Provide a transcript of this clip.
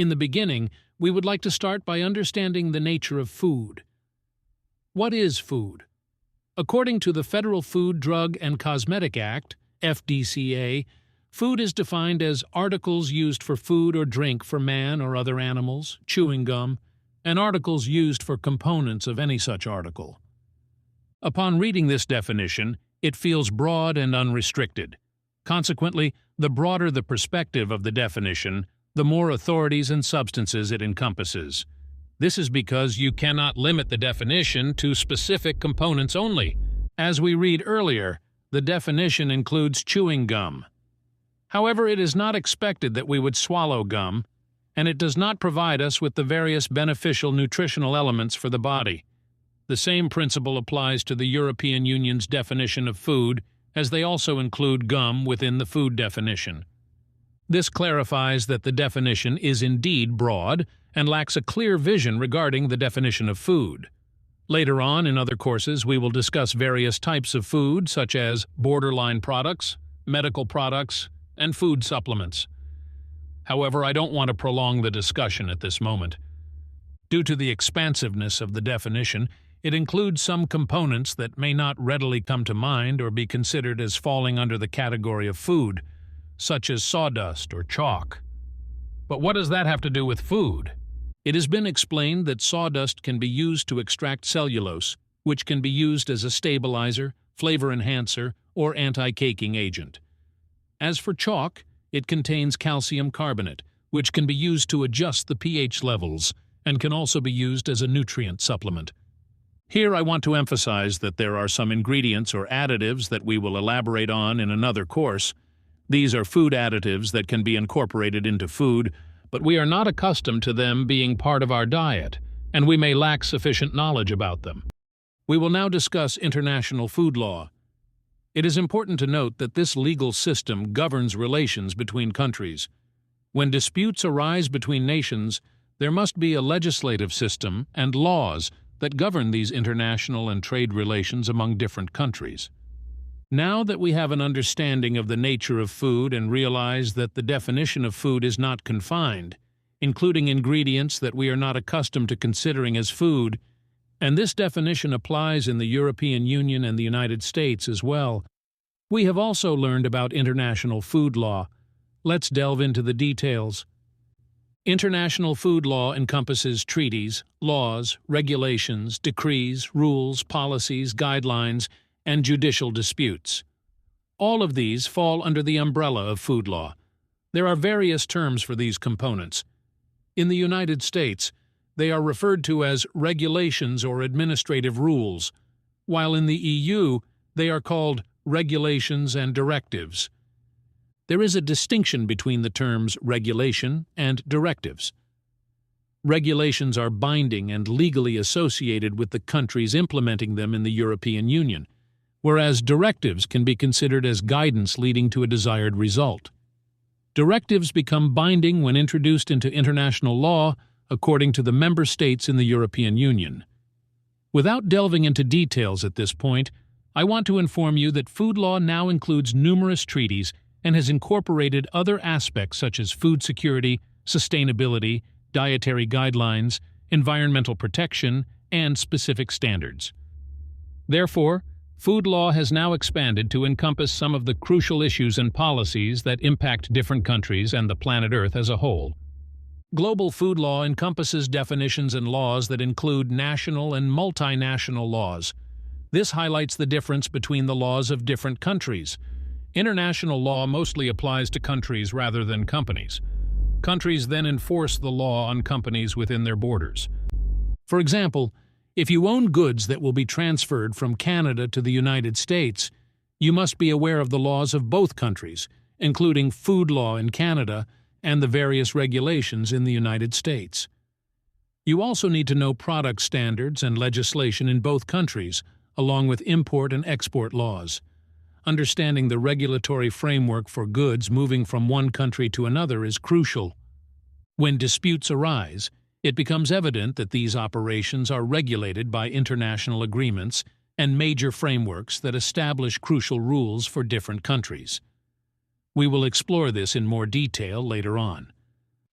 In the beginning, we would like to start by understanding the nature of food. What is food? According to the Federal Food, Drug, and Cosmetic Act, FDCA, food is defined as articles used for food or drink for man or other animals, chewing gum, and articles used for components of any such article. Upon reading this definition, it feels broad and unrestricted. Consequently, the broader the perspective of the definition, the more authorities and substances it encompasses. This is because you cannot limit the definition to specific components only. As we read earlier, the definition includes chewing gum. However, it is not expected that we would swallow gum, and it does not provide us with the various beneficial nutritional elements for the body. The same principle applies to the European Union's definition of food, as they also include gum within the food definition. This clarifies that the definition is indeed broad and lacks a clear vision regarding the definition of food. Later on in other courses, we will discuss various types of food, such as borderline products, medical products, and food supplements. However, I don't want to prolong the discussion at this moment. Due to the expansiveness of the definition, it includes some components that may not readily come to mind or be considered as falling under the category of food, such as sawdust or chalk. But what does that have to do with food? It has been explained that sawdust can be used to extract cellulose, which can be used as a stabilizer, flavor enhancer, or anti-caking agent. As for chalk, it contains calcium carbonate, which can be used to adjust the pH levels and can also be used as a nutrient supplement. Here I want to emphasize that there are some ingredients or additives that we will elaborate on in another course. These are food additives that can be incorporated into food, but we are not accustomed to them being part of our diet, and we may lack sufficient knowledge about them. We will now discuss international food law. It is important to note that this legal system governs relations between countries. When disputes arise between nations, there must be a legislative system and laws that govern these international and trade relations among different countries. Now that we have an understanding of the nature of food and realize that the definition of food is not confined, including ingredients that we are not accustomed to considering as food, and this definition applies in the European Union and the United States as well, we have also learned about international food law. Let's delve into the details. International food law encompasses treaties, laws, regulations, decrees, rules, policies, guidelines, and judicial disputes. All of these fall under the umbrella of food law. There are various terms for these components. In the United States, they are referred to as regulations or administrative rules, while in the EU, they are called regulations and directives. There is a distinction between the terms regulation and directives. Regulations are binding and legally associated with the countries implementing them in the European Union, whereas directives can be considered as guidance leading to a desired result. Directives become binding when introduced into international law according to the member states in the European Union. Without delving into details at this point, I want to inform you that food law now includes numerous treaties and has incorporated other aspects such as food security, sustainability, dietary guidelines, environmental protection, and specific standards. Therefore, food law has now expanded to encompass some of the crucial issues and policies that impact different countries and the planet Earth as a whole. Global food law encompasses definitions and laws that include national and multinational laws. This highlights the difference between the laws of different countries. International law mostly applies to countries rather than companies. Countries then enforce the law on companies within their borders. For example, if you own goods that will be transferred from Canada to the United States, you must be aware of the laws of both countries, including food law in Canada and the various regulations in the United States. You also need to know product standards and legislation in both countries, along with import and export laws. Understanding the regulatory framework for goods moving from one country to another is crucial. When disputes arise, it becomes evident that these operations are regulated by international agreements and major frameworks that establish crucial rules for different countries. We will explore this in more detail later on.